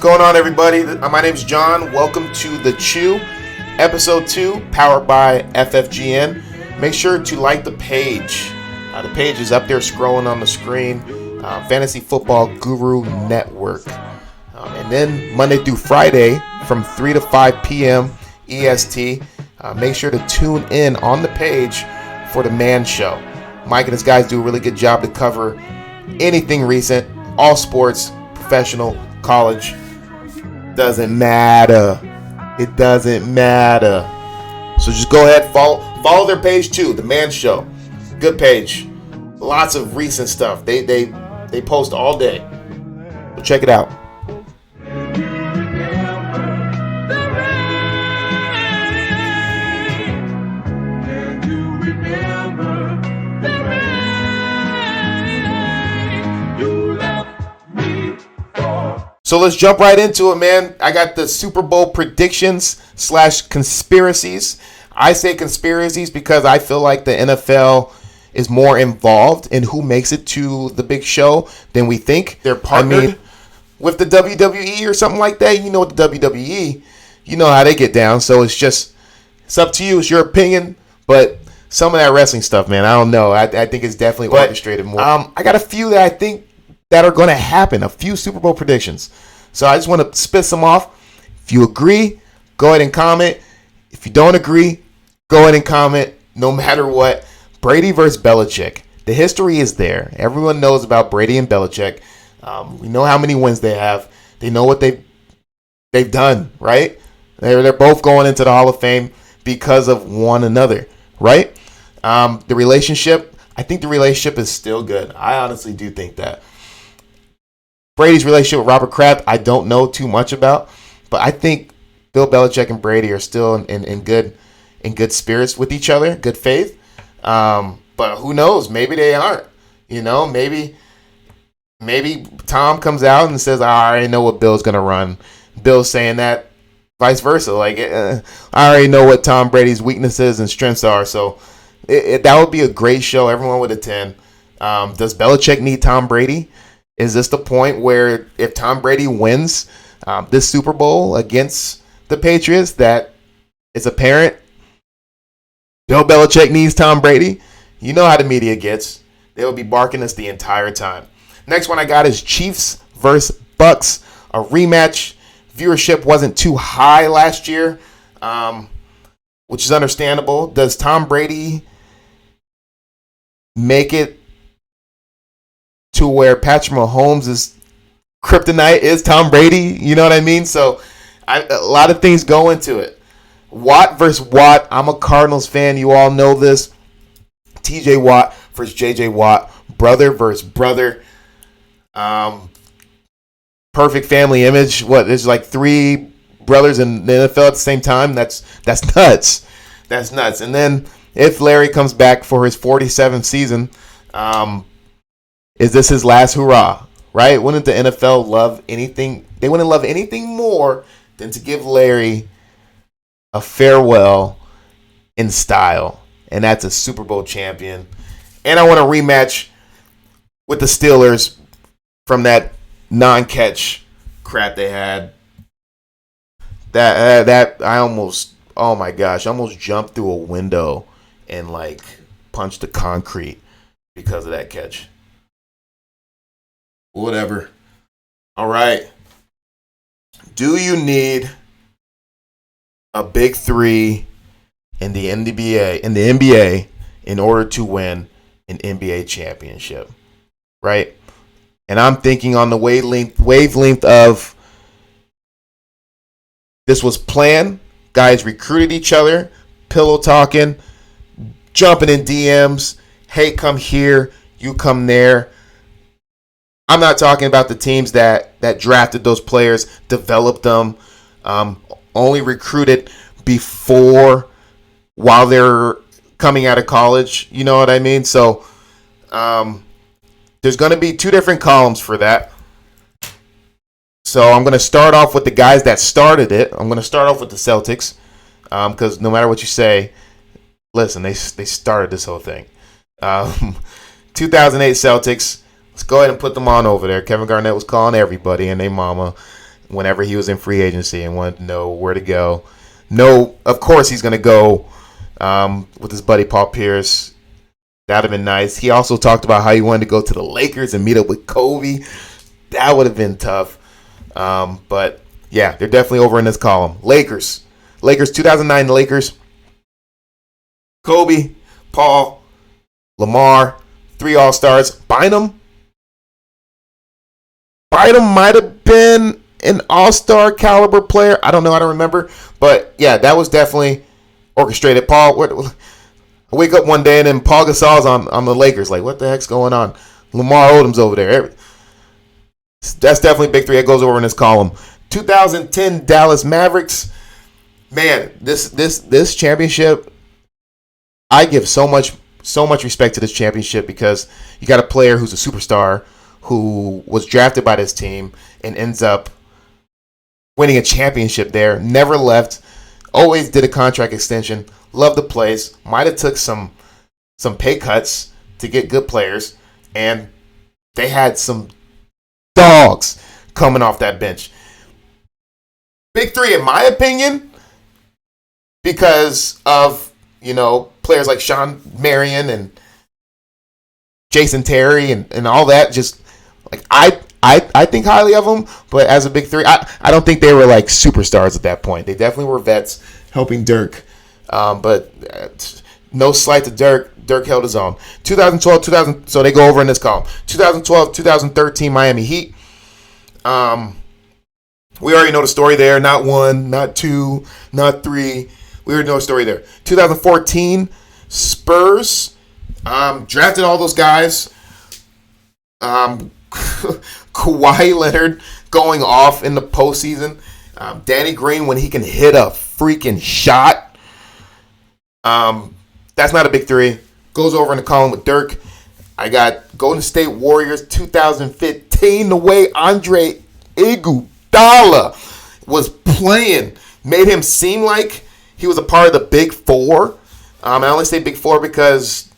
going on, everybody? My name is John. Welcome to The Chew, Episode 2, powered by FFGN. Make sure to like the page. The page is up there scrolling on the screen. Fantasy Football Guru Network. And then Monday through Friday from 3 to 5 p.m. EST. Make sure to tune in on the page for The Man Show. Mike and his guys do a really good job to cover anything recent, all sports, professional, college. Doesn't matter. It doesn't matter. So just go ahead, follow their page too, The Man Show. Good page. Lots of recent stuff. They post all day. So check it out. So let's jump right into it, man. I got the Super Bowl predictions / conspiracies. I say conspiracies because I feel like the NFL is more involved in who makes it to the big show than we think. They're partnered with the WWE or something like that. You know what the WWE, you know how they get down. So it's up to you. It's your opinion. But some of that wrestling stuff, man, I don't know. I think it's definitely orchestrated more. I got a few that I think that are going to happen, a few Super Bowl predictions. So I just want to spit some off. If you agree, go ahead and comment. If you don't agree, go ahead and comment. No matter what, Brady versus Belichick. The history is there. Everyone knows about Brady and Belichick. We know how many wins they have. They know what they've done, right? They're both going into the Hall of Fame because of one another, right? I think the relationship is still good. I honestly do think that. Brady's relationship with Robert Kraft, I don't know too much about, but I think Bill Belichick and Brady are still in good spirits with each other, good faith. But who knows? Maybe they aren't. You know, maybe Tom comes out and says, I already know what Bill's gonna run. Bill's saying that, vice versa. Like, I already know what Tom Brady's weaknesses and strengths are. So that would be a great show. Everyone would attend. Does Belichick need Tom Brady? Is this the point where if Tom Brady wins this Super Bowl against the Patriots, that it's apparent Bill Belichick needs Tom Brady? You know how the media gets. They will be barking this the entire time. Next one I got is Chiefs versus Bucks, a rematch. Viewership wasn't too high last year, which is understandable. Does Tom Brady make it to where Patrick Mahomes' kryptonite is Tom Brady? You know what I mean? So a lot of things go into it. Watt versus Watt. I'm a Cardinals fan. You all know this. TJ Watt versus JJ Watt. Brother versus brother. Perfect family image. There's like 3 brothers in the NFL at the same time? That's nuts. That's nuts. And then if Larry comes back for his 47th season, is this his last hurrah, right? Wouldn't the NFL love anything? They wouldn't love anything more than to give Larry a farewell in style. And that's a Super Bowl champion. And I want a rematch with the Steelers from that non-catch crap they had. That I almost, oh my gosh, I almost jumped through a window and like punched the concrete because of that catch. Whatever. All right. Do you need a big 3 in the NBA in order to win an NBA championship? Right? And I'm thinking on the wavelength of this was planned. Guys recruited each other, pillow talking, jumping in DMs. Hey, come here. You come there. I'm not talking about the teams that drafted those players, developed them, only recruited while they're coming out of college. You know what I mean? So there's going to be 2 different columns for that. So I'm going to start off with the guys that started it. I'm going to start off with the Celtics because no matter what you say, listen, they started this whole thing. 2008 Celtics. Let's go ahead and put them on over there. Kevin Garnett was calling everybody and their mama. whenever he was in free agency and wanted to know where to go. No, of course he's going to go with his buddy Paul Pierce. That would have been nice. He also talked about how he wanted to go to the Lakers and meet up with Kobe. That would have been tough. But, yeah, they're definitely over in this column. Lakers, 2009 Lakers. Kobe, Paul, Lamar, 3 All-Stars. Bynum might have been an all-star caliber player. I don't know. I don't remember. But, yeah, that was definitely orchestrated. Paul, I wake up one day and then Paul Gasol's on the Lakers. Like, what the heck's going on? Lamar Odom's over there. That's definitely big 3. That goes over in this column. 2010 Dallas Mavericks. Man, this championship, I give so much respect to this championship because you got a player who's a superstar who was drafted by this team and ends up winning a championship there. Never left. Always did a contract extension. Loved the place. Might have took some pay cuts to get good players. And they had some dogs coming off that bench. Big 3, in my opinion, because of, players like Sean Marion and Jason Terry and all that. Just like I think highly of them, but as a big 3, I don't think they were like superstars at that point. They definitely were vets helping Dirk. But no slight to Dirk. Dirk held his own. 2012, so they go over in this column. 2012, 2013 Miami Heat. We already know the story there. Not 1, not 2, not 3. We already know the story there. 2014 Spurs. Drafted all those guys. Kawhi Leonard going off in the postseason. Danny Green when he can hit a freaking shot. That's not a big 3. Goes over in the column with Dirk. I got Golden State Warriors 2015. The way Andre Iguodala was playing made him seem like he was a part of the Big 4. I only say Big 4 because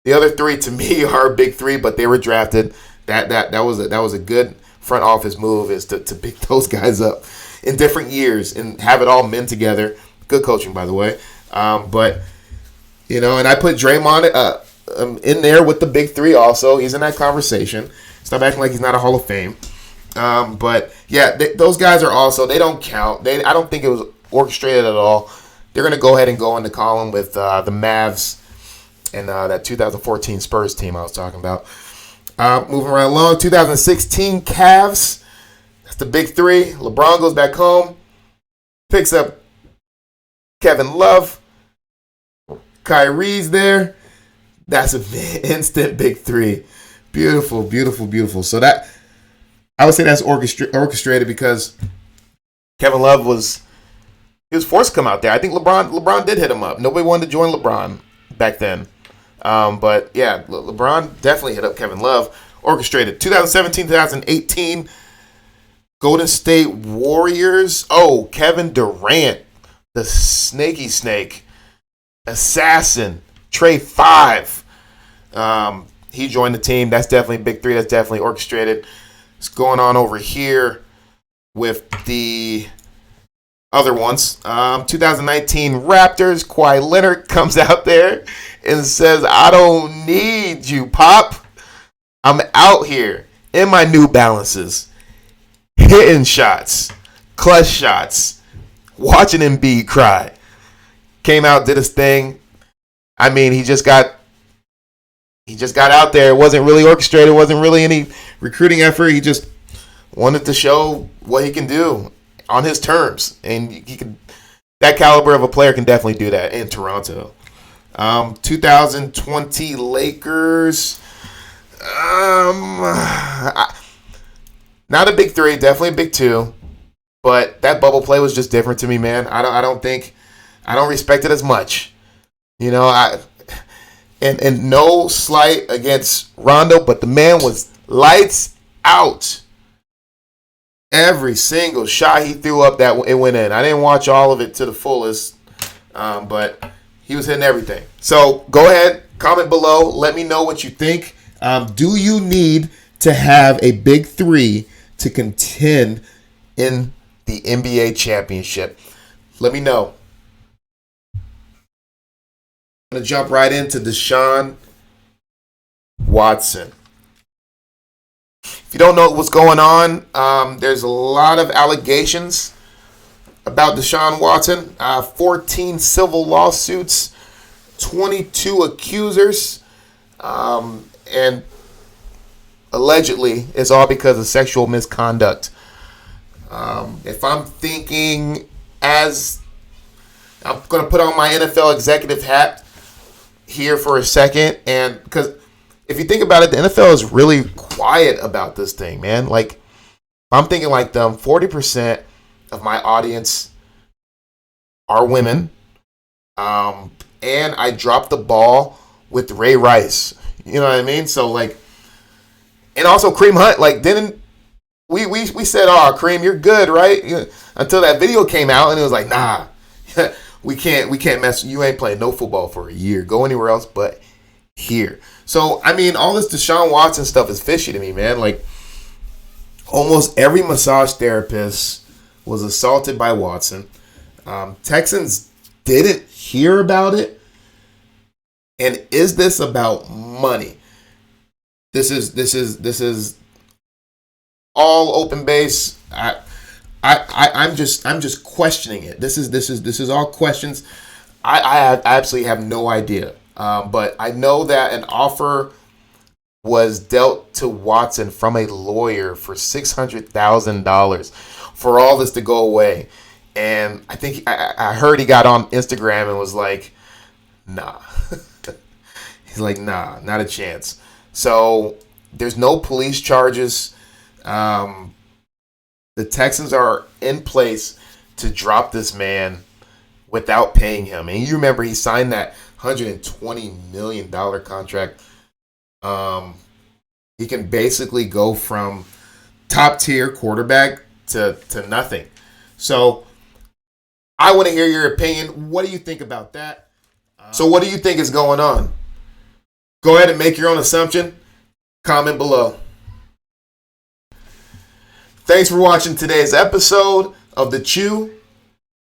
the other 3 to me are Big 3, but they were drafted. That was a good front office move, is to pick those guys up in different years and have it all mend together. Good coaching, by the way. But and I put Draymond in there with the Big 3 also. He's in that conversation. Stop acting like he's not a Hall of Fame. But yeah, those guys are also, they don't count. I don't think it was orchestrated at all. They're going to go ahead and go in the column with the Mavs and that 2014 Spurs team I was talking about. Moving right along, 2016 Cavs. That's the Big 3. LeBron goes back home, picks up Kevin Love. Kyrie's there. That's an instant Big 3. Beautiful, beautiful, beautiful. So that, I would say that's orchestrated because Kevin Love was forced to come out there. I think LeBron did hit him up. Nobody wanted to join LeBron back then. But yeah, LeBron definitely hit up Kevin Love. Orchestrated. 2017, 2018, Golden State Warriors. Oh, Kevin Durant, the snaky snake, assassin, Trey 5. He joined the team. That's definitely Big 3. That's definitely orchestrated. What's going on over here with the other ones? 2019 Raptors. Kawhi Leonard comes out there and says, "I don't need you, Pop. I'm out here in my New Balances, hitting shots, clutch shots, watching Embiid cry." Came out, did his thing. I mean, he just got out there. It wasn't really orchestrated. It wasn't really any recruiting effort. He just wanted to show what he can do on his terms, and he can. That caliber of a player can definitely do that in Toronto. 2020 Lakers. Not a Big 3, definitely a Big 2, but that bubble play was just different to me, man. I don't respect it as much. And no slight against Rondo, but the man was lights out. Every single shot he threw up, that it went in. I didn't watch all of it to the fullest, but he was hitting everything. So go ahead, comment below. Let me know what you think. Do you need to have a Big 3 to contend in the NBA championship? Let me know. I'm going to jump right into Deshaun Watson. If you don't know what's going on, there's a lot of allegations about Deshaun Watson. 14 civil lawsuits, 22 accusers, and allegedly it's all because of sexual misconduct. If I'm thinking as I'm going to put on my NFL executive hat here for a second, and because if you think about it, the NFL is really quiet about this thing, man. Like, I'm thinking like them, 40% of my audience are women, and I dropped the ball with Ray Rice. You know what I mean? So, like, and also Kareem Hunt, like, didn't we said, oh, Kareem, you're good, right? Until that video came out, and it was like, nah, we can't mess. You ain't playing no football for a year. Go anywhere else but here. So, I mean, all this Deshaun Watson stuff is fishy to me, man. Like, almost every massage therapist was assaulted by Watson. Texans didn't hear about it. And is this about money? This is all open base. I'm just questioning it. This is all questions. I absolutely have no idea. But I know that an offer was dealt to Watson from a lawyer for $600,000 for all this to go away. And I think I heard he got on Instagram and was like, nah. He's like, nah, not a chance. So there's no police charges. The Texans are in place to drop this man without paying him. And you remember he signed that $120 million contract. He can basically go from top tier quarterback to nothing. So I want to hear your opinion. What do you think about that? So what do you think is going on? Go ahead and make your own assumption. Comment below. Thanks for watching today's episode of The Chew.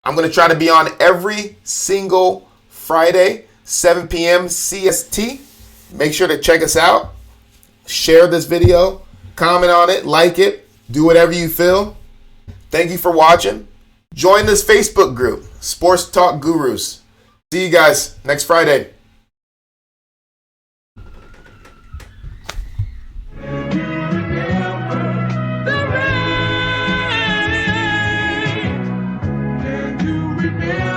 I'm going to try to be on every single Friday, 7 p.m. CST. Make sure to check us out. Share this video. Comment on it. Like it. Do whatever you feel. Thank you for watching. Join this Facebook group, Sports Talk Gurus. See you guys next Friday. Remember